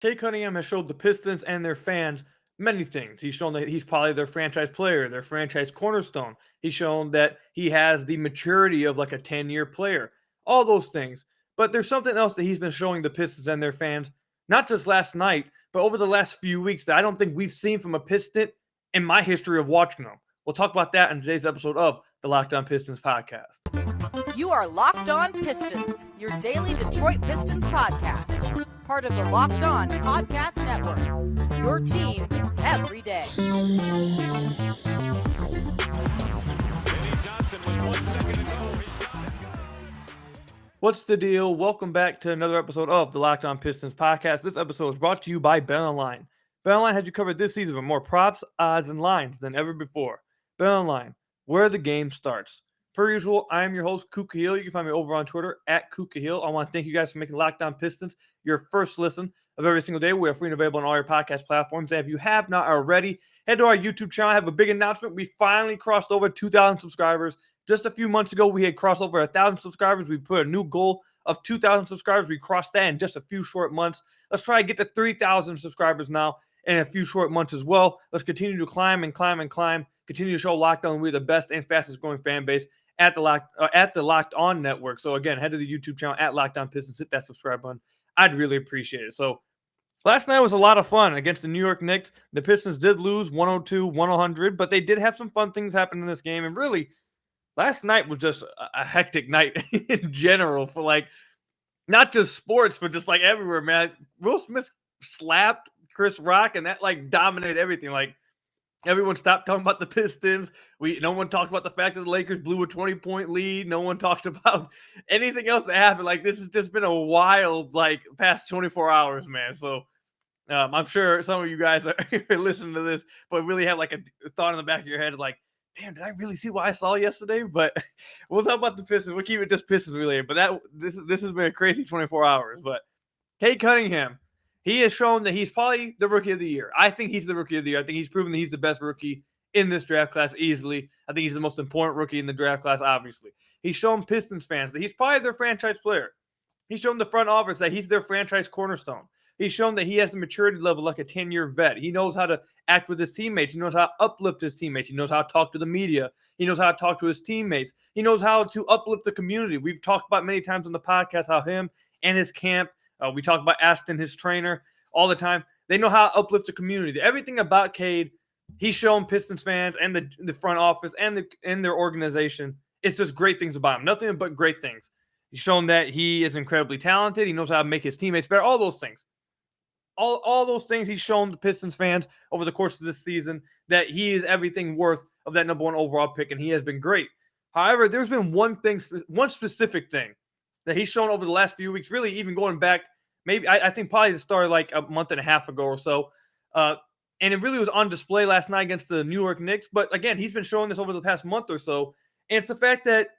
Cade Cunningham has showed the Pistons and their fans many things. He's shown that he's probably their franchise player, their franchise cornerstone. He's shown that he has the maturity of like a 10-year player. All those things. But there's something else that he's been showing the Pistons and their fans, not just last night, but over the last few weeks that I don't think we've seen from a Piston in my history of watching them. We'll talk about that in today's episode of the Locked On Pistons podcast. You are Locked On Pistons, your daily Detroit Pistons podcast. Part of the Locked On Podcast Network, your team every day. Johnson with 1 second to go. What's the deal? Welcome back to another episode of the Locked On Pistons podcast. This episode is brought to you by BetOnline. BetOnline has you covered this season with more props, odds, and lines than ever before. BetOnline, where the game starts. Per usual, I am your host, Kuka Hill. You can find me over on Twitter at Kuka Hill. I want to thank you guys for making Locked On Pistons your first listen of every single day. We are free and available on all your podcast platforms. And if you have not already, head to our YouTube channel. I have a big announcement. We finally crossed over 2,000 subscribers. Just a few months ago, we had crossed over 1,000 subscribers. We put a new goal of 2,000 subscribers. We crossed that in just a few short months. Let's try to get to 3,000 subscribers now in a few short months as well. Let's continue to climb and climb and climb. Continue to show Locked On. We're the best and fastest growing fan base at the Locked On Network. So again, head to the YouTube channel at Locked On Pistons. Hit that subscribe button. I'd really appreciate it. So last night was a lot of fun against the New York Knicks. The Pistons did lose 102-100, but they did have some fun things happen in this game. And really, last night was just a hectic night in general for like not just sports, but just like everywhere, man. Will Smith slapped Chris Rock, and that like dominated everything. Like everyone stopped talking about the Pistons. No one talked about the fact that the Lakers blew a 20-point lead. No one talked about anything else that happened. Like this has just been a wild like past 24 hours, man. So I'm sure some of you guys are listening to this, but really have like a thought in the back of your head like, damn, did I really see what I saw yesterday? But we'll talk about the Pistons. We'll keep it just Pistons related. But this has been a crazy 24 hours. But Cade Cunningham, he has shown that he's probably the rookie of the year. I think he's the rookie of the year. I think he's proven that he's the best rookie in this draft class easily. I think he's the most important rookie in the draft class, obviously. He's shown Pistons fans that he's probably their franchise player. He's shown the front office that he's their franchise cornerstone. He's shown that he has the maturity level like a 10-year vet. He knows how to act with his teammates. He knows how to uplift his teammates. He knows how to talk to the media. He knows how to talk to his teammates. He knows how to uplift the community. We've talked about many times on the podcast how him and his camp, we talk about Aston, his trainer, all the time. They know how to uplift the community. Everything about Cade, he's shown Pistons fans and the front office and their organization. It's just great things about him. Nothing but great things. He's shown that he is incredibly talented. He knows how to make his teammates better. All those things. All those things he's shown the Pistons fans over the course of this season that he is everything worth of that number one overall pick, and he has been great. However, there's been one specific thing that he's shown over the last few weeks, really even going back, maybe I think probably the start like a month and a half ago or so, and it really was on display last night against the New York Knicks. But again, he's been showing this over the past month or so, and it's the fact that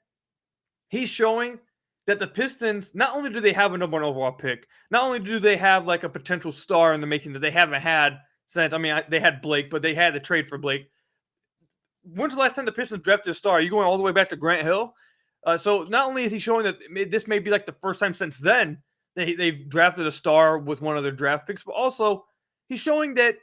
he's showing that the Pistons, not only do they have a number one overall pick, not only do they have like a potential star in the making that they haven't had since, they had Blake, but they had the trade for Blake. When's the last time the Pistons drafted a star? Are you going all the way back to Grant Hill? So not only is he showing that this may be like the first time since then that they've drafted a star with one of their draft picks, but also he's showing that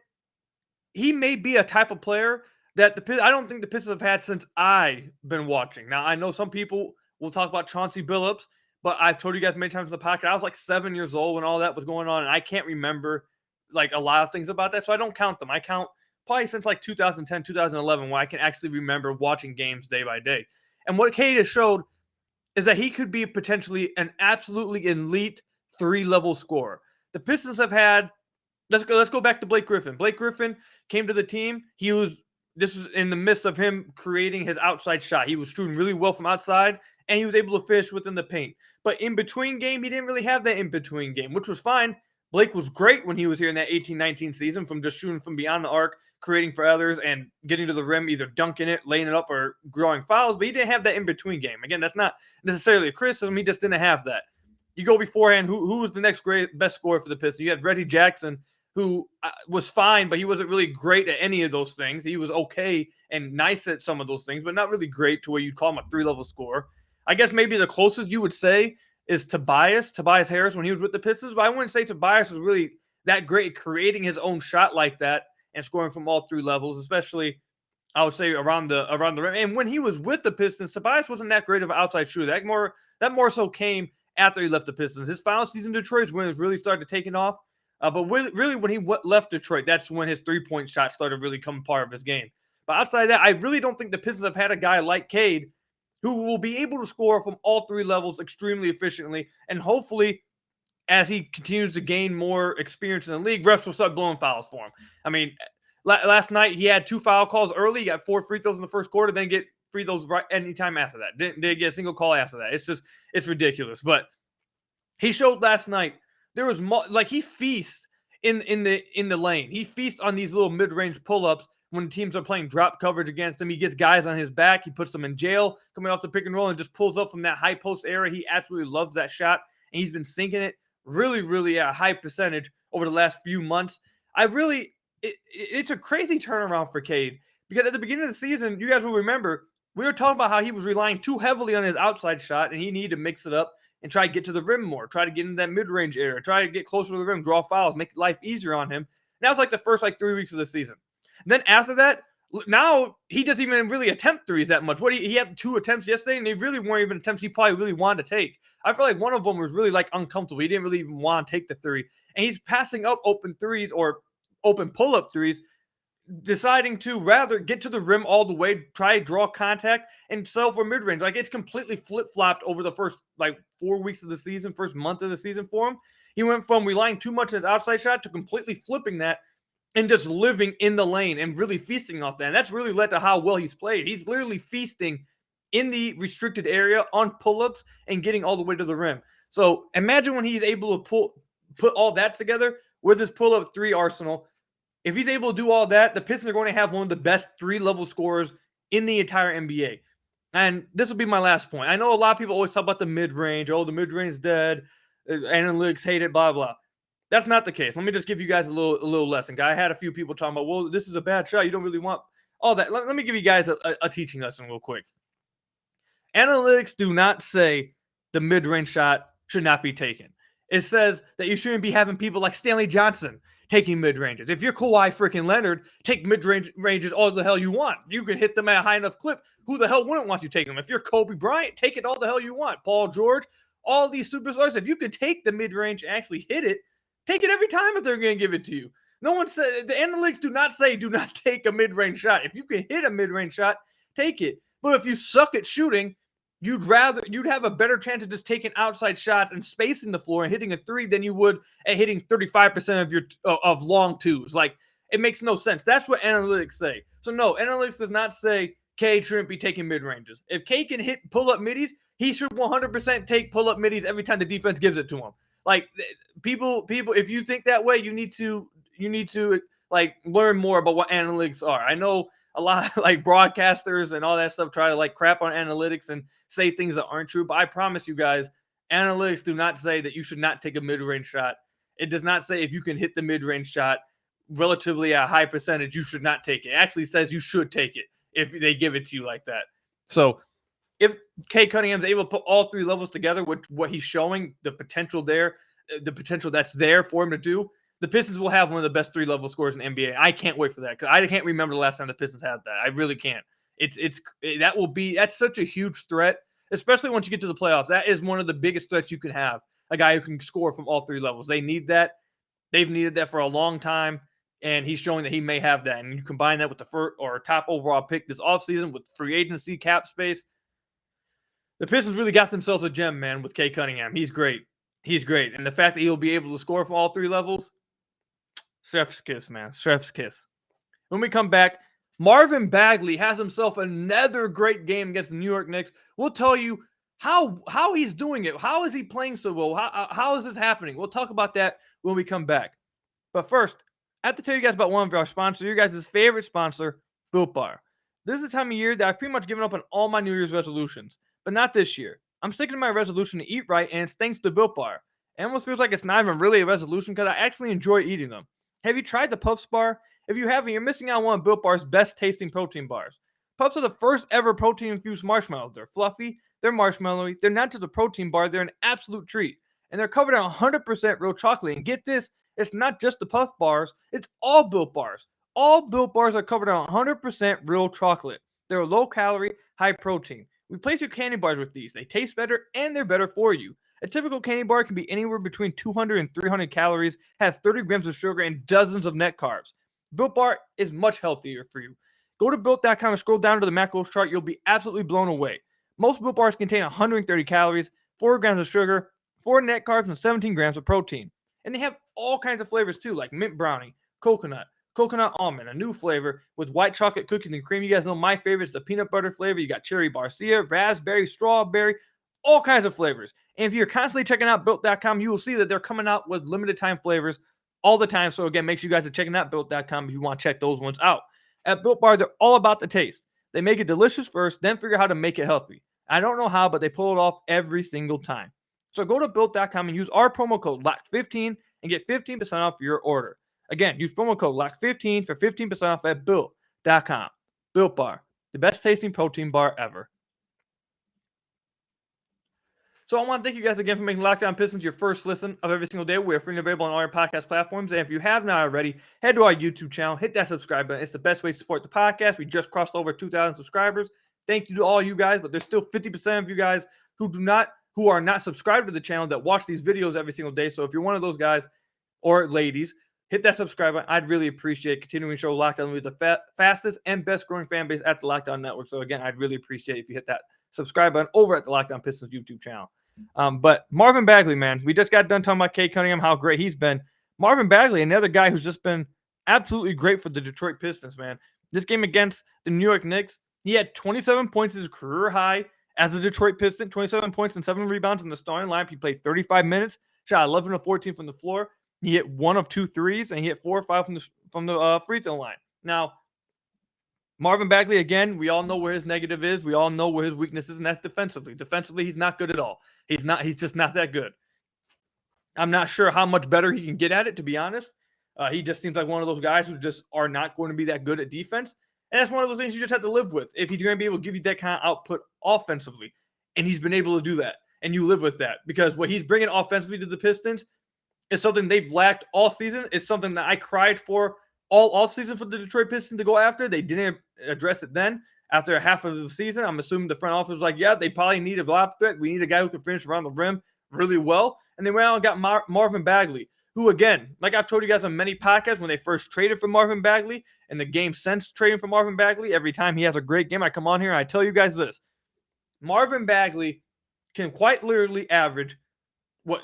he may be a type of player that I don't think the Pistons have had since I've been watching. Now, I know some people will talk about Chauncey Billups, but I've told you guys many times in the podcast, I was like 7 years old when all that was going on, and I can't remember like a lot of things about that, so I don't count them. I count probably since like 2010, 2011, when I can actually remember watching games day by day. And what Cade has showed is that he could be potentially an absolutely elite three-level scorer. The Pistons have had, let's go back to Blake Griffin. Blake Griffin came to the team. This was in the midst of him creating his outside shot. He was shooting really well from outside, and he was able to finish within the paint. But in between game, he didn't really have that in between game, which was fine. Blake was great when he was here in that 18-19 season, from just shooting from beyond the arc, creating for others, and getting to the rim, either dunking it, laying it up, or drawing fouls. But he didn't have that in between game. Again, that's not necessarily a criticism. He just didn't have that. You go beforehand, who was the next best scorer for the Pistons? You had Reggie Jackson, who was fine, but he wasn't really great at any of those things. He was okay and nice at some of those things, but not really great to where you'd call him a three-level scorer. I guess maybe the closest you would say is Tobias Harris when he was with the Pistons, but I wouldn't say Tobias was really that great at creating his own shot like that and scoring from all three levels, especially I would say around the rim. And when he was with the Pistons, Tobias wasn't that great of an outside shooter. That more so came after he left the Pistons. His final season in Detroit is when it really started taking off. But really, when he left Detroit, that's when his three-point shot started really becoming part of his game. But outside of that, I really don't think the Pistons have had a guy like Cade who will be able to score from all three levels extremely efficiently. And hopefully, as he continues to gain more experience in the league, refs will start blowing fouls for him. I mean, last night he had 2 foul calls early. He got 4 free throws in the first quarter, then get free throws right anytime after that. Didn't get a single call after that. It's ridiculous. But he showed last night there was he feasts in the lane. He feasts on these little mid-range pull-ups when teams are playing drop coverage against him. He gets guys on his back. He puts them in jail coming off the pick and roll and just pulls up from that high post area. He absolutely loves that shot, and he's been sinking it really, really at a high percentage over the last few months. It's a crazy turnaround for Cade because at the beginning of the season, you guys will remember, we were talking about how he was relying too heavily on his outside shot, and he needed to mix it up and try to get to the rim more, try to get in that mid-range area, try to get closer to the rim, draw fouls, make life easier on him. And that was like the first 3 weeks of the season. And then after that, now he doesn't even really attempt threes that much. He had 2 attempts yesterday, and they really weren't even attempts he probably really wanted to take. I feel like one of them was really uncomfortable. He didn't really even want to take the three. And he's passing up open threes or open pull-up threes, deciding to rather get to the rim all the way, try to draw contact, and settle for mid-range. It's completely flip-flopped over the first 4 weeks of the season, first month of the season for him. He went from relying too much on his outside shot to completely flipping that and just living in the lane and really feasting off that. And that's really led to how well he's played. He's literally feasting in the restricted area on pull-ups and getting all the way to the rim. So imagine when he's able to put all that together with his pull-up 3 arsenal. If he's able to do all that, the Pistons are going to have one of the best 3-level scorers in the entire NBA. And this will be my last point. I know a lot of people always talk about the mid-range. Oh, the mid-range is dead. Analytics hate it, blah, blah. That's not the case. Let me just give you guys a little lesson. I had a few people talking about, well, this is a bad shot. You don't really want all that. Let me give you guys a teaching lesson real quick. Analytics do not say the mid-range shot should not be taken. It says that you shouldn't be having people like Stanley Johnson taking mid-ranges. If you're Kawhi freaking Leonard, take mid-ranges all the hell you want. You can hit them at a high enough clip. Who the hell wouldn't want you taking them? If you're Kobe Bryant, take it all the hell you want. Paul George, all these superstars, if you could take the mid-range and actually hit it, take it every time if they're going to give it to you. No one said, the analytics do not say do not take a mid-range shot. If you can hit a mid-range shot, take it. But if you suck at shooting, you'd have a better chance of just taking outside shots and spacing the floor and hitting a 3 than you would at hitting 35% of long 2s. It makes no sense. That's what analytics say. So no, analytics does not say Cade shouldn't be taking mid-ranges. If Cade can hit pull-up middies, he should 100% take pull-up middies every time the defense gives it to him. People, if you think that way, you need to learn more about what analytics are. I know a lot of broadcasters and all that stuff try to crap on analytics and say things that aren't true, but I promise you guys, analytics do not say that you should not take a mid-range shot. It does not say if you can hit the mid-range shot relatively at a high percentage, you should not take it. It actually says you should take it if they give it to you like that. So if Cade Cunningham's able to put all 3 levels together with what he's showing, the potential that's there for him to do, the Pistons will have one of the best 3-level scorers in the NBA. I can't wait for that because I can't remember the last time the Pistons had that. I really can't. That's such a huge threat, especially once you get to the playoffs. That is one of the biggest threats you can have, a guy who can score from all 3 levels. They need that. They've needed that for a long time, and he's showing that he may have that. And you combine that with the first or top overall pick this offseason with free agency, cap space. The Pistons really got themselves a gem, man, with Cade Cunningham. He's great. He's great. And the fact that he'll be able to score from all 3 levels, chef's kiss, man. Chef's kiss. When we come back, Marvin Bagley has himself another great game against the New York Knicks. We'll tell you how he's doing it. How is he playing so well? How is this happening? We'll talk about that when we come back. But first, I have to tell you guys about one of our sponsors, your guys' favorite sponsor, Built Bar. This is the time of year that I've pretty much given up on all my New Year's resolutions, but not this year. I'm sticking to my resolution to eat right, and it's thanks to Built Bar. It almost feels like it's not even really a resolution because I actually enjoy eating them. Have you tried the Puffs bar? If you haven't, you're missing out on one of Built Bar's best tasting protein bars. Puffs are the first ever protein-infused marshmallows. They're fluffy, they're marshmallowy, they're not just a protein bar, they're an absolute treat. And they're covered in 100% real chocolate. And get this, It's not just the Puff bars, it's all Built bars. All Built bars are covered in 100% real chocolate. They're low calorie, high protein. Replace your candy bars with these. They taste better and they're better for you. A typical candy bar can be anywhere between 200 and 300 calories, has 30 grams of sugar, and dozens of net carbs. Built Bar is much healthier for you. Go to Built.com and scroll down to the macros chart. You'll be absolutely blown away. Most Built Bars contain 130 calories, 4 grams of sugar, 4 net carbs, and 17 grams of protein. And they have all kinds of flavors too, like mint brownie, coconut almond, a new flavor with white chocolate cookies and cream. You guys know my favorite is the peanut butter flavor. You got cherry barcia, raspberry, strawberry, all kinds of flavors. And if you're constantly checking out Built.com, you will see that they're coming out with limited time flavors all the time. So again, make sure you guys are checking out Built.com if you want to check those ones out. At Built Bar, they're all about the taste. They make it delicious first, then figure out how to make it healthy. I don't know how, but they pull it off every single time. So go to Built.com and use our promo code LOCKED15 and get 15% off your order. Again, use promo code LOCKED15 for 15% off at Built.com. Built Bar, the best tasting protein bar ever. So I want to thank you guys again for making Locked On Pistons your first listen of every single day. We are free and available on all our podcast platforms. And if you have not already, head to our YouTube channel, hit that subscribe button. It's the best way to support the podcast. We just crossed over 2,000 subscribers. Thank you to all you guys, but there's still 50% of you guys who are not subscribed to the channel that watch these videos every single day. So if you're one of those guys or ladies, hit that subscribe button. I'd really appreciate continuing to show Locked On with the fastest and best growing fan base at the Locked On Network. So again, I'd really appreciate if you hit that subscribe button over at the Locked On Pistons YouTube channel. But Marvin Bagley, man, we just got done talking about Cade Cunningham, how great he's been. Marvin Bagley, another guy who's just been absolutely great for the Detroit Pistons, man. This game against the New York Knicks, he had 27 points, his career high as a Detroit Piston, 27 points and 7 rebounds in the starting lineup. He played 35 minutes, shot 11 of 14 from the floor. He hit 1 of 2 threes, and he hit 4 or 5 from the free throw line. Now, Marvin Bagley, again, we all know where his negative is. We all know where his weakness is, and that's defensively. Defensively, he's not good at all. He's just not that good. I'm not sure how much better he can get at it, to be honest. He just seems like one of those guys who just are not going to be that good at defense. And that's one of those things you just have to live with. If he's going to be able to give you that kind of output offensively, and he's been able to do that, and you live with that. Because what he's bringing offensively to the Pistons is something they've lacked all season. It's something that I cried for all offseason for the Detroit Pistons to go after. They didn't address it then. After a half of the season, I'm assuming the front office was like, yeah, they probably need a lob threat. We need a guy who can finish around the rim really well. And they went out and got Marvin Bagley, who, again, like I've told you guys on many podcasts, when they first traded for Marvin Bagley and the game since trading for Marvin Bagley, every time he has a great game, I come on here and I tell you guys this. Marvin Bagley can quite literally average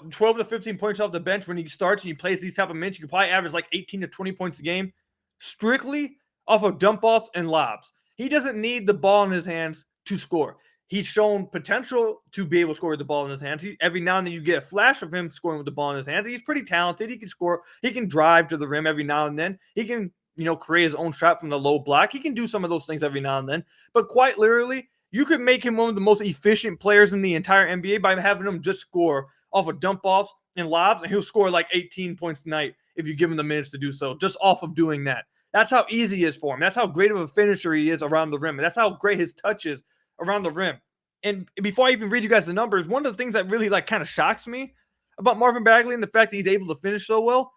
12 to 15 points off the bench when he starts and he plays these type of minutes. You can probably average like 18 to 20 points a game strictly off of dump-offs and lobs. He doesn't need the ball in his hands to score. He's shown potential to be able to score with the ball in his hands. Every now and then you get a flash of him scoring with the ball in his hands. He's pretty talented. He can score. He can drive to the rim every now and then. He can, create his own shot from the low block. He can do some of those things every now and then. But quite literally, you could make him one of the most efficient players in the entire NBA by having him just score off of dump-offs and lobs, and he'll score like 18 points a night if you give him the minutes to do so, just off of doing that. That's how easy it is for him. That's how great of a finisher he is around the rim. And that's how great his touch is around the rim. And before I even read you guys the numbers, one of the things that really kind of shocks me about Marvin Bagley and the fact that he's able to finish so well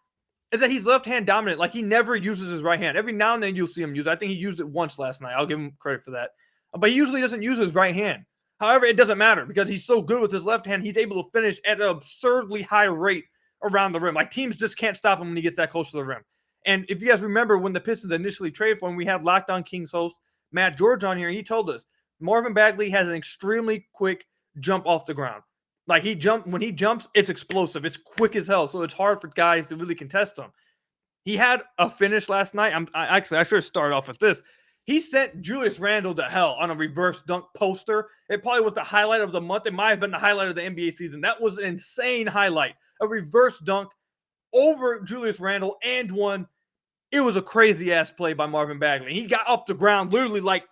is that he's left-hand dominant. Like, he never uses his right hand. Every now and then you'll see him use it. I think he used it once last night. I'll give him credit for that. But he usually doesn't use his right hand. However, it doesn't matter because he's so good with his left hand. He's able to finish at an absurdly high rate around the rim. Like, teams just can't stop him when he gets that close to the rim. And if you guys remember when the Pistons initially traded for him, we had Locked On Kings host Matt George on here. And he told us Marvin Bagley has an extremely quick jump off the ground. Like, when he jumps, it's explosive. It's quick as hell. So it's hard for guys to really contest him. He had a finish last night. I should have started off with this. He sent Julius Randle to hell on a reverse dunk poster. It probably was the highlight of the month. It might have been the highlight of the NBA season. That was an insane highlight. A reverse dunk over Julius Randle and one. It was a crazy-ass play by Marvin Bagley. He got up the ground literally like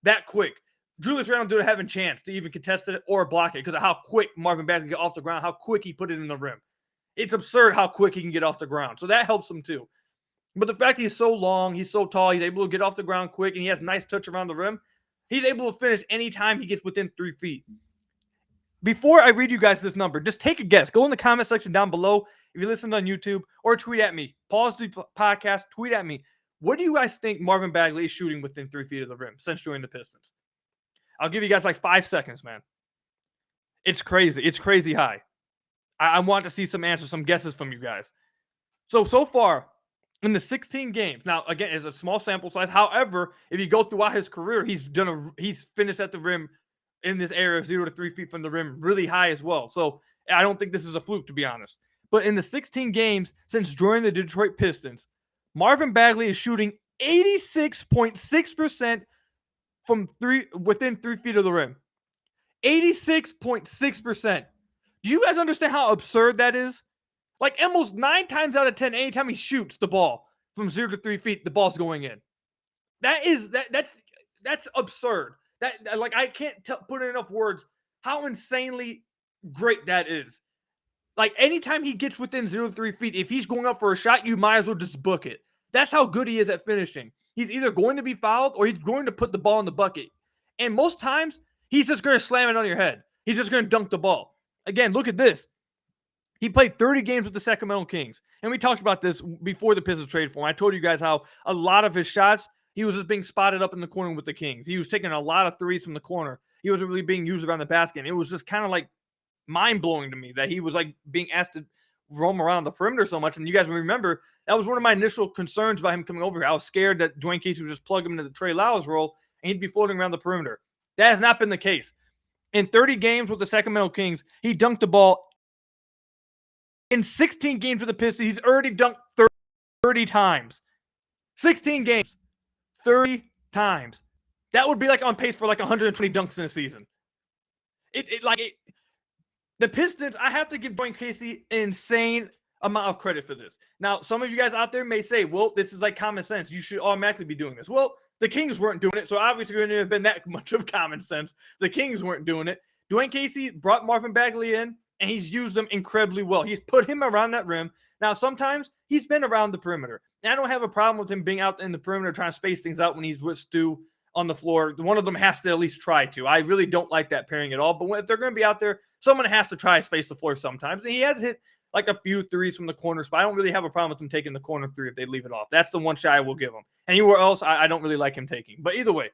that quick. Julius Randle didn't have a chance to even contest it or block it because of how quick Marvin Bagley got off the ground, how quick he put it in the rim. It's absurd how quick he can get off the ground. So that helps him too. But the fact he's so long, he's so tall, he's able to get off the ground quick, and he has nice touch around the rim, he's able to finish anytime he gets within 3 feet. Before I read you guys this number, just take a guess. Go in the comment section down below if you listen on YouTube, or tweet at me. Pause the podcast, tweet at me. What do you guys think Marvin Bagley is shooting within 3 feet of the rim since joining the Pistons? I'll give you guys like 5 seconds, man. It's crazy. It's crazy high. I want to see some answers, some guesses from you guys. So far in the 16 games, now again, it's a small sample size. However, if you go throughout his career, he's finished at the rim in this area of 0 to 3 feet from the rim really high as well. So I don't think this is a fluke, to be honest. But in the 16 games since joining the Detroit Pistons, Marvin Bagley is shooting 86.6% from within 3 feet of the rim. 86.6%. Do you guys understand how absurd that is? Like almost 9 times out of 10, anytime he shoots the ball from 0 to 3 feet, the ball's going in. That's absurd. That like I can't put in enough words how insanely great that is. Like anytime he gets within 0 to 3 feet, if he's going up for a shot, you might as well just book it. That's how good he is at finishing. He's either going to be fouled or he's going to put the ball in the bucket. And most times, he's just going to slam it on your head. He's just going to dunk the ball. Again, look at this. He played 30 games with the Sacramento Kings. And we talked about this before the Pistons trade for him. I told you guys how a lot of his shots, he was just being spotted up in the corner with the Kings. He was taking a lot of threes from the corner. He wasn't really being used around the basket. And it was just kind of like mind-blowing to me that he was like being asked to roam around the perimeter so much. And you guys remember, that was one of my initial concerns about him coming over here. I was scared that Dwane Casey would just plug him into the Trey Lyles role and he'd be floating around the perimeter. That has not been the case. In 30 games with the Sacramento Kings, he dunked the ball. In 16 games with the Pistons, he's already dunked 30 times. 16 games, 30 times. That would be like on pace for like 120 dunks in a season. The Pistons, I have to give Dwane Casey an insane amount of credit for this. Now, some of you guys out there may say, well, this is like common sense. You should automatically be doing this. Well, the Kings weren't doing it, so obviously it wouldn't have been that much of common sense. The Kings weren't doing it. Dwane Casey brought Marvin Bagley in, and he's used them incredibly well. He's put him around that rim. Now, sometimes he's been around the perimeter. And I don't have a problem with him being out in the perimeter trying to space things out when he's with Stu on the floor. One of them has to at least try to. I really don't like that pairing at all. But if they're going to be out there, someone has to try to space the floor sometimes. And he has hit like a few threes from the corner spot. I don't really have a problem with him taking the corner three if they leave it off. That's the one shot I will give him. Anywhere else, I don't really like him taking. But either way,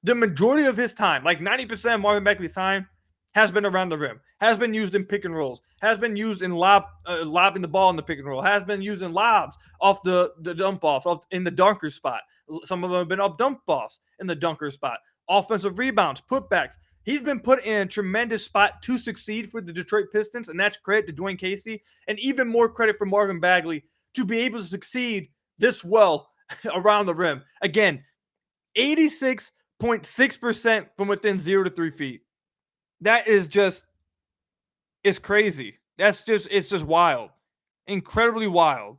the majority of his time, like 90% of Marvin Bagley's time, has been around the rim, has been used in pick and rolls, has been used in lobbing the ball in the pick and roll, has been used in lobs off the dump off in the dunker spot. Some of them have been up dump offs in the dunker spot. Offensive rebounds, putbacks. He's been put in a tremendous spot to succeed for the Detroit Pistons, and that's credit to Dwane Casey, and even more credit for Marvin Bagley to be able to succeed this well around the rim. Again, 86.6% from within 0 to 3 feet. That is just, it's crazy. It's just wild. Incredibly wild.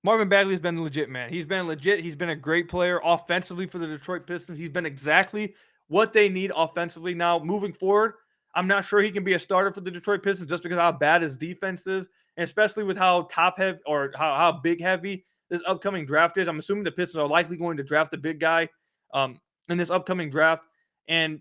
Marvin Bagley's been legit, man. He's been legit. He's been a great player offensively for the Detroit Pistons. He's been exactly what they need offensively. Now, moving forward, I'm not sure he can be a starter for the Detroit Pistons just because of how bad his defense is, and especially with how top heavy or how big heavy this upcoming draft is. I'm assuming the Pistons are likely going to draft the big guy in this upcoming draft, and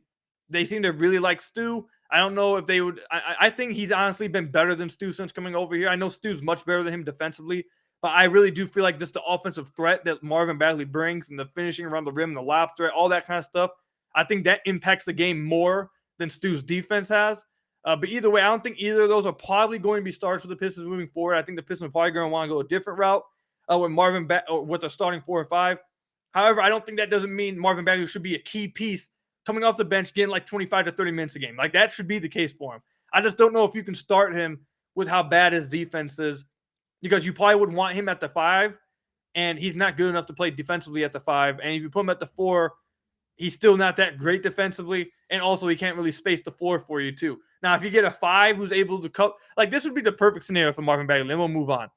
they seem to really like Stu. I don't know if they would. I think he's honestly been better than Stu since coming over here. I know Stu's much better than him defensively, but I really do feel like just the offensive threat that Marvin Bagley brings and the finishing around the rim, the lob threat, all that kind of stuff, I think that impacts the game more than Stu's defense has. But either way, I don't think either of those are probably going to be starters for the Pistons moving forward. I think the Pistons are probably going to want to go a different route with the starting 4 or 5. However, I don't think that doesn't mean Marvin Bagley should be a key piece coming off the bench, getting like 25 to 30 minutes a game. Like, that should be the case for him. I just don't know if you can start him with how bad his defense is, because you probably would want him at the 5, and he's not good enough to play defensively at the 5. And if you put him at the 4, he's still not that great defensively, and also he can't really space the floor for you too. Now, if you get a 5 who's able to cut, like, this would be the perfect scenario for Marvin Bagley, and we'll move on.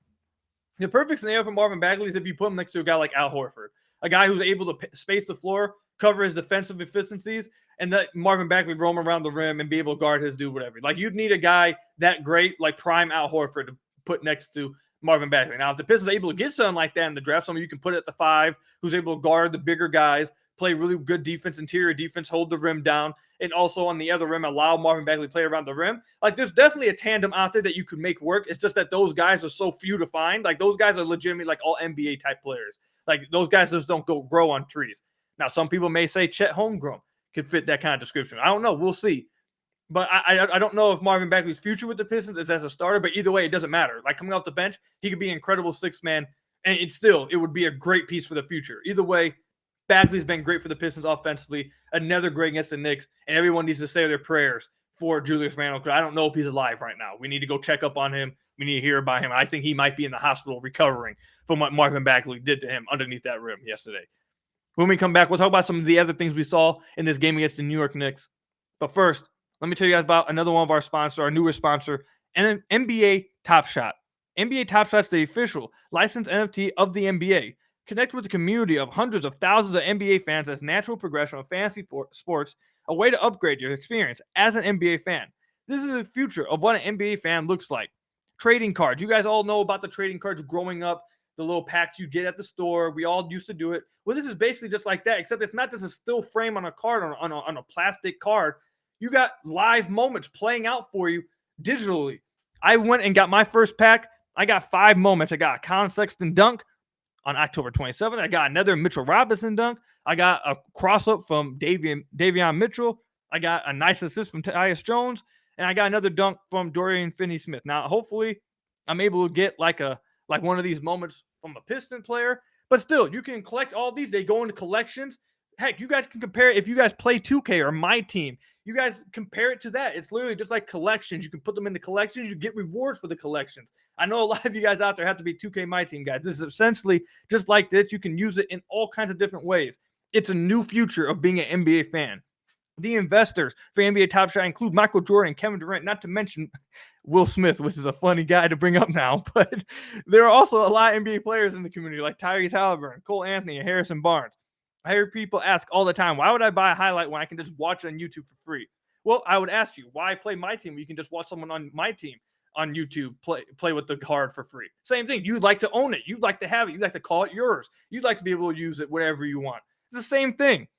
The perfect scenario for Marvin Bagley is if you put him next to a guy like Al Horford, a guy who's able to space the floor, cover his defensive efficiencies, and let Marvin Bagley roam around the rim and be able to guard his dude, whatever. Like, you'd need a guy that great, like prime Al Horford, to put next to Marvin Bagley. Now, if the Pistons are able to get someone like that in the draft, someone you can put at the 5 who's able to guard the bigger guys, play really good defense, interior defense, hold the rim down, and also on the other rim, allow Marvin Bagley to play around the rim. Like, there's definitely a tandem out there that you could make work. It's just that those guys are so few to find. Like, those guys are legitimately like all NBA type players. Like, those guys just don't grow on trees. Now, some people may say Chet Holmgren could fit that kind of description. I don't know. We'll see. But I don't know if Marvin Bagley's future with the Pistons is as a starter, but either way, it doesn't matter. Like, coming off the bench, he could be an incredible sixth man, and it would be a great piece for the future. Either way, Bagley's been great for the Pistons offensively, another great against the Knicks, and everyone needs to say their prayers for Julius Randle, because I don't know if he's alive right now. We need to go check up on him. We need to hear about him. I think he might be in the hospital recovering from what Marvin Bagley did to him underneath that rim yesterday. When we come back, we'll talk about some of the other things we saw in this game against the New York Knicks. But first, let me tell you guys about another one of our sponsors, our newest sponsor, NBA Top Shot. NBA Top Shot is the official licensed NFT of the NBA. Connect with the community of hundreds of thousands of NBA fans as natural progression of fantasy sports, a way to upgrade your experience as an NBA fan. This is the future of what an NBA fan looks like. Trading cards. You guys all know about the trading cards growing up, the little packs you get at the store. We all used to do it. Well, this is basically just like that, except it's not just a still frame on a card, on a plastic card. You got live moments playing out for you digitally. I went and got my first pack. I got 5 moments. I got a Colin Sexton dunk on October 27th. I got another Mitchell Robinson dunk. I got a cross-up from Davion Mitchell. I got a nice assist from Tyus Jones. And I got another dunk from Dorian Finney-Smith. Now, hopefully, I'm able to get like one of these moments from a Piston player. But still, you can collect all these. They go into collections. Heck, you guys can compare it. If you guys play 2K or My Team, you guys compare it to that. It's literally just like collections. You can put them into collections. You get rewards for the collections. I know a lot of you guys out there have to be 2K My Team guys. This is essentially just like this. You can use it in all kinds of different ways. It's a new future of being an NBA fan. The investors for NBA Top Shot include Michael Jordan, Kevin Durant, not to mention Will Smith, which is a funny guy to bring up now. But there are also a lot of NBA players in the community like Tyrese Halliburton, Cole Anthony, and Harrison Barnes. I hear people ask all the time, why would I buy a highlight when I can just watch it on YouTube for free? Well, I would ask you, why play My Team? You can just watch someone on My Team on YouTube play with the card for free. Same thing. You'd like to own it. You'd like to have it. You'd like to call it yours. You'd like to be able to use it wherever you want. It's the same thing.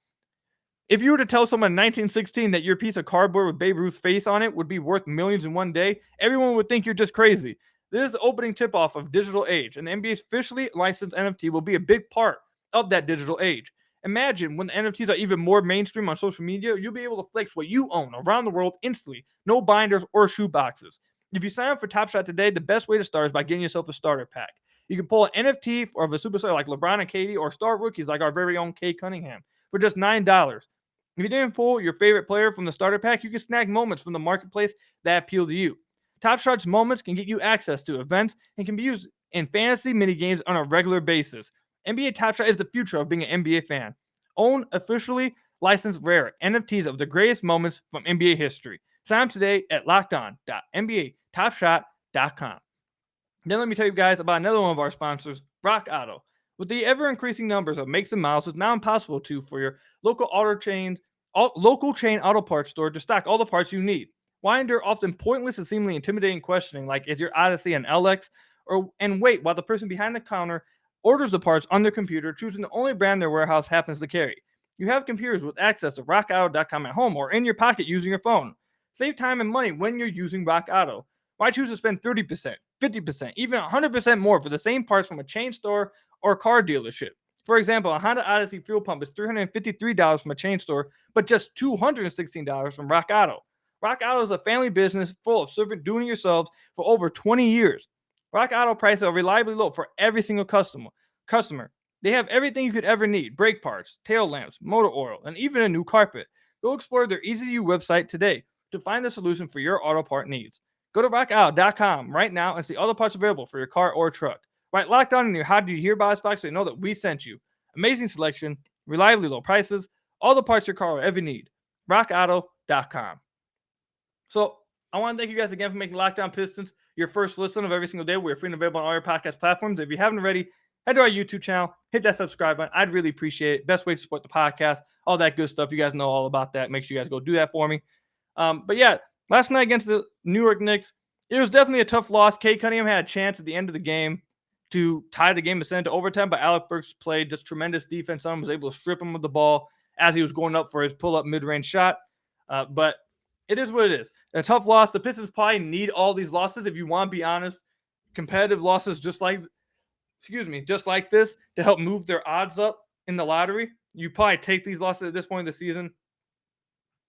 If you were to tell someone in 1916 that your piece of cardboard with Babe Ruth's face on it would be worth millions in one day, everyone would think you're just crazy. This is the opening tip-off of digital age, and the NBA's officially licensed NFT will be a big part of that digital age. Imagine when the NFTs are even more mainstream on social media, you'll be able to flex what you own around the world instantly. No binders or shoe boxes. If you sign up for Top Shot today, the best way to start is by getting yourself a starter pack. You can pull an NFT of a superstar like LeBron and Cade, or star rookies like our very own Cade Cunningham for just $9. If you didn't pull your favorite player from the starter pack, you can snag moments from the marketplace that appeal to you. Top Shot's moments can get you access to events and can be used in fantasy minigames on a regular basis. NBA Top Shot is the future of being an NBA fan. Own officially licensed rare NFTs of the greatest moments from NBA history. Sign up today at lockedon.nbatopshot.com. Then let me tell you guys about another one of our sponsors, Rock Auto. With the ever-increasing numbers of makes and models, it's now impossible for your local chain auto parts store to stock all the parts you need. Why endure often pointless and seemingly intimidating questioning like, is your Odyssey an LX? And wait while the person behind the counter orders the parts on their computer, choosing the only brand their warehouse happens to carry. You have computers with access to rockauto.com at home or in your pocket using your phone. Save time and money when you're using Rock Auto. Why choose to spend 30%, 50%, even 100% more for the same parts from a chain store or car dealership? For example, a Honda Odyssey fuel pump is $353 from a chain store, but just $216 from Rock Auto. Rock Auto is a family business full of serving doing-it-yourselves for over 20 years. Rock Auto prices are reliably low for every single customer. They have everything you could ever need: brake parts, tail lamps, motor oil, and even a new carpet. Go explore their easy-to-use website today to find the solution for your auto part needs. Go to rockauto.com right now and see all the parts available for your car or truck. Right, locked on in your How Did You Hear About Us box so you know that we sent you. Amazing selection, reliably low prices, all the parts your car will ever need. rockauto.com. So I want to thank you guys again for making Locked On Pistons your first listen of every single day. We're free and available on all your podcast platforms. If you haven't already, head to our YouTube channel, hit that subscribe button. I'd really appreciate it. Best way to support the podcast, all that good stuff. You guys know all about that. Make sure you guys go do that for me. But yeah, last night against the New York Knicks, it was definitely a tough loss. Cade Cunningham had a chance at the end of the game to tie the game and send it to overtime, but Alec Burks played just tremendous defense on him, was able to strip him of the ball as he was going up for his pull-up mid-range shot. But it is what it is. A tough loss. The Pistons probably need all these losses, if you want to be honest. Competitive losses just like this to help move their odds up in the lottery. You probably take these losses at this point in the season.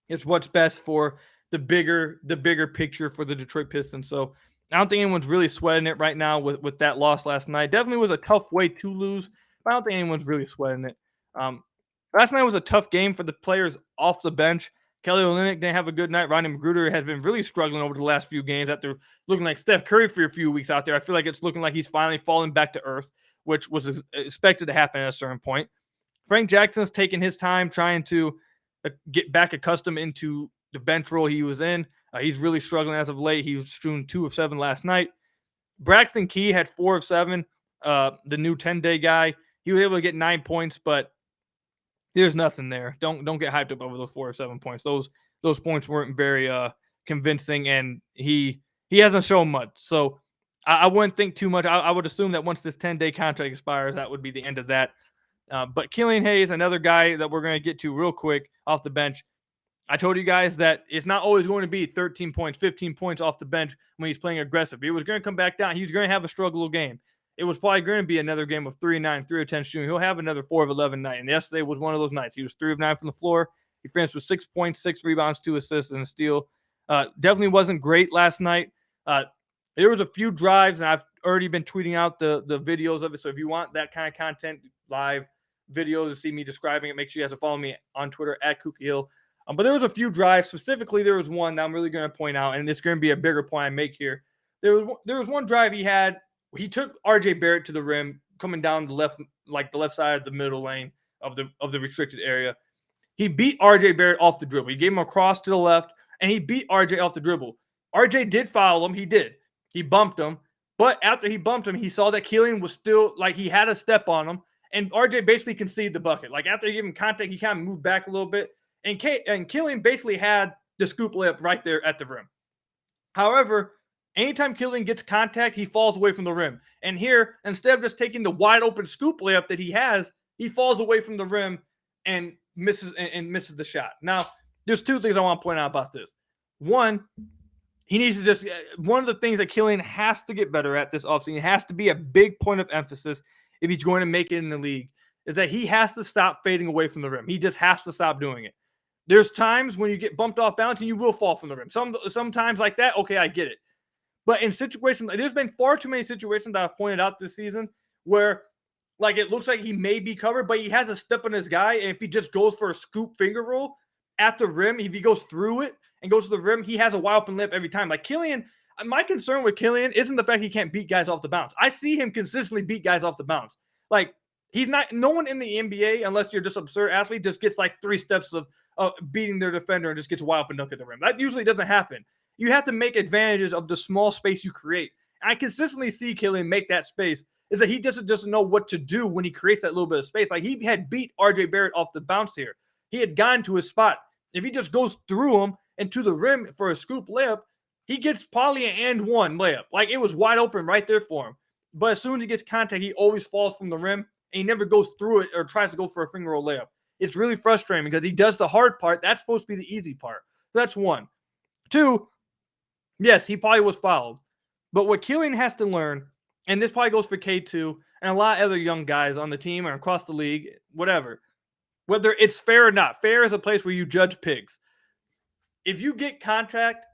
It's what's best for the bigger picture for the Detroit Pistons. So I don't think anyone's really sweating it right now with that loss last night. Definitely was a tough way to lose, but I don't think anyone's really sweating it. Last night was a tough game for the players off the bench. Kelly Olynyk didn't have a good night. Ronnie Magruder has been really struggling over the last few games after looking like Steph Curry for a few weeks out there. I feel like it's looking like he's finally falling back to earth, which was expected to happen at a certain point. Frank Jackson's taking his time trying to get back accustomed into the bench role he was in. He's really struggling as of late. He was shooting 2 of 7 last night. Braxton Key had 4 of 7. The new 10-day guy. He was able to get 9 points, but there's nothing there. Don't get hyped up over those 4 or 7 points. Those points weren't very convincing, and he hasn't shown much. So I wouldn't think too much. I would assume that once this 10-day contract expires, that would be the end of that. But Killian Hayes, another guy that we're going to get to real quick off the bench. I told you guys that it's not always going to be 13 points, 15 points off the bench when he's playing aggressive. He was going to come back down. He's going to have a struggle game. It was probably going to be another game of 3 of 9, 3 of 10 shooting. He'll have another 4 of 11 night. And yesterday was one of those nights. He was 3 of 9 from the floor. He finished with 6 points, 6 rebounds, 2 assists, and a steal. Definitely wasn't great last night. There was a few drives, and I've already been tweeting out the videos of it. So if you want that kind of content, live videos to see me describing it, make sure you have to follow me on Twitter at Kookie Hill. But there was a few drives. Specifically, there was one that I'm really going to point out, and it's going to be a bigger point I make here. There was one drive he had. He took R.J. Barrett to the rim, coming down the left side of the middle lane of the restricted area. He beat R.J. Barrett off the dribble. He gave him a cross to the left, and he beat R.J. off the dribble. R.J. did foul him. He did. He bumped him. But after he bumped him, he saw that Killian was still, he had a step on him, and R.J. basically conceded the bucket. After he gave him contact, he kind of moved back a little bit. And Killian basically had the scoop layup right there at the rim. However, anytime Killian gets contact, he falls away from the rim. And here, instead of just taking the wide open scoop layup that he has, he falls away from the rim and misses the shot. Now, there's 2 things I want to point out about this. One, he needs to one of the things that Killian has to get better at this offseason, it has to be a big point of emphasis if he's going to make it in the league, is that he has to stop fading away from the rim. He just has to stop doing it. There's times when you get bumped off balance and you will fall from the rim. Sometimes like that, okay, I get it. But in situations, there's been far too many situations that I've pointed out this season where, it looks like he may be covered, but he has a step on his guy, and if he just goes for a scoop finger roll at the rim, if he goes through it and goes to the rim, he has a wide open lip every time. Killian, my concern with Killian isn't the fact he can't beat guys off the bounce. I see him consistently beat guys off the bounce. He's not, no one in the NBA, unless you're just an absurd athlete, just gets 3 steps of beating their defender and just gets a wide open dunk at the rim. That usually doesn't happen. You have to make advantages of the small space you create. I consistently see Killian make that space, is that he just doesn't know what to do when he creates that little bit of space. He had beat R.J. Barrett off the bounce here. He had gotten to his spot. If he just goes through him and to the rim for a scoop layup, he gets probably an and one layup. It was wide open right there for him. But as soon as he gets contact, he always falls from the rim, and he never goes through it or tries to go for a finger roll layup. It's really frustrating because he does the hard part. That's supposed to be the easy part. That's 1. 2, yes, he probably was fouled. But what Killian has to learn, and this probably goes for Cade too, and a lot of other young guys on the team or across the league, whatever, whether it's fair or not. Fair is a place where you judge pigs. If you get contact,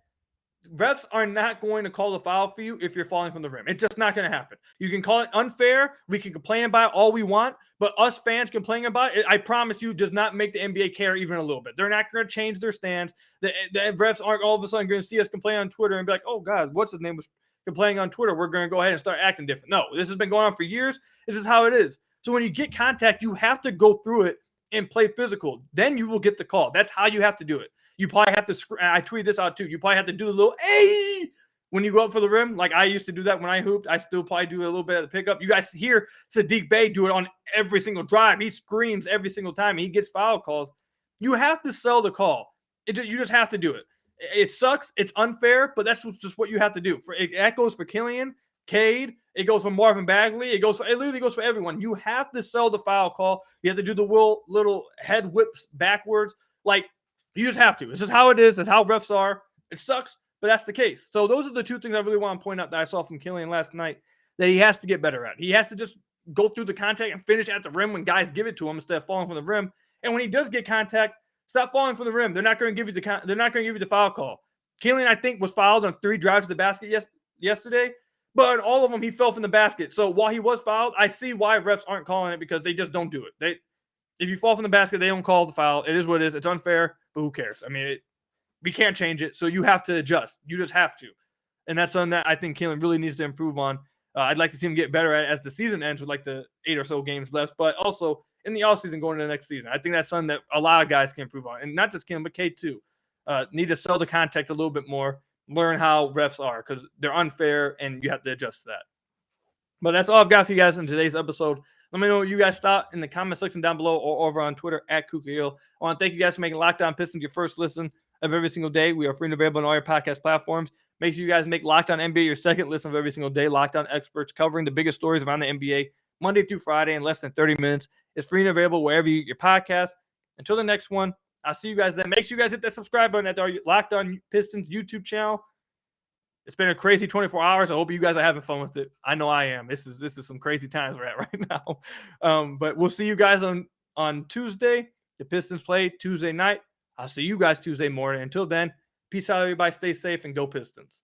refs are not going to call the foul for you if you're falling from the rim. It's just not going to happen. You can call it unfair. We can complain about it all we want, but us fans complaining about it, I promise you, does not make the NBA care even a little bit. They're not going to change their stance. The refs aren't all of a sudden going to see us complain on Twitter and be like, oh, God, what's his name was complaining on Twitter. We're going to go ahead and start acting different. No, this has been going on for years. This is how it is. So when you get contact, you have to go through it and play physical. Then you will get the call. That's how you have to do it. You probably have to, I tweeted this out too, you probably have to do a little, hey, when you go up for the rim. I used to do that when I hooped. I still probably do a little bit of the pickup. You guys hear Sadiq Bey do it on every single drive. He screams every single time. He gets foul calls. You have to sell the call. You just have to do it. It sucks. It's unfair, but that's just what you have to do. That goes for Killian, Cade. It goes for Marvin Bagley. It literally goes for everyone. You have to sell the foul call. You have to do the little head whips backwards. Like, you just have to. This is how it is. That's how refs are. It sucks, but that's the case. So those are the two things I really want to point out that I saw from Killian last night that he has to get better at. He has to just go through the contact and finish at the rim when guys give it to him instead of falling from the rim. And when he does get contact, stop falling from the rim. They're not going to give you the foul call. Killian, I think, was fouled on 3 drives to the basket yesterday, but all of them he fell from the basket. So while he was fouled, I see why refs aren't calling it because they just don't do it. If you fall from the basket, they don't call the foul. It is what it is. It's unfair, but who cares? I mean, we can't change it, so you have to adjust. You just have to, and that's something that I think Killian really needs to improve on. I'd like to see him get better at it as the season ends with like the 8 or so games left, but also in the offseason going into the next season. I think that's something that a lot of guys can improve on, and not just Killian, but Cade too. Need to sell the contact a little bit more, learn how refs are because they're unfair and you have to adjust to that. But that's all I've got for you guys in today's episode. Let me know what you guys thought in the comment section down below or over on Twitter at KukaHill. I want to thank you guys for making Locked On Pistons your first listen of every single day. We are free and available on all your podcast platforms. Make sure you guys make Locked On NBA your second listen of every single day. Locked On experts covering the biggest stories around the NBA Monday through Friday in less than 30 minutes. It's free and available wherever you get your podcast. Until the next one, I'll see you guys then. Make sure you guys hit that subscribe button at our Locked On Pistons YouTube channel. It's been a crazy 24 hours. I hope you guys are having fun with it. I know I am. This is some crazy times we're at right now. But we'll see you guys on Tuesday. The Pistons play Tuesday night. I'll see you guys Tuesday morning. Until then, peace out, everybody. Stay safe and go Pistons.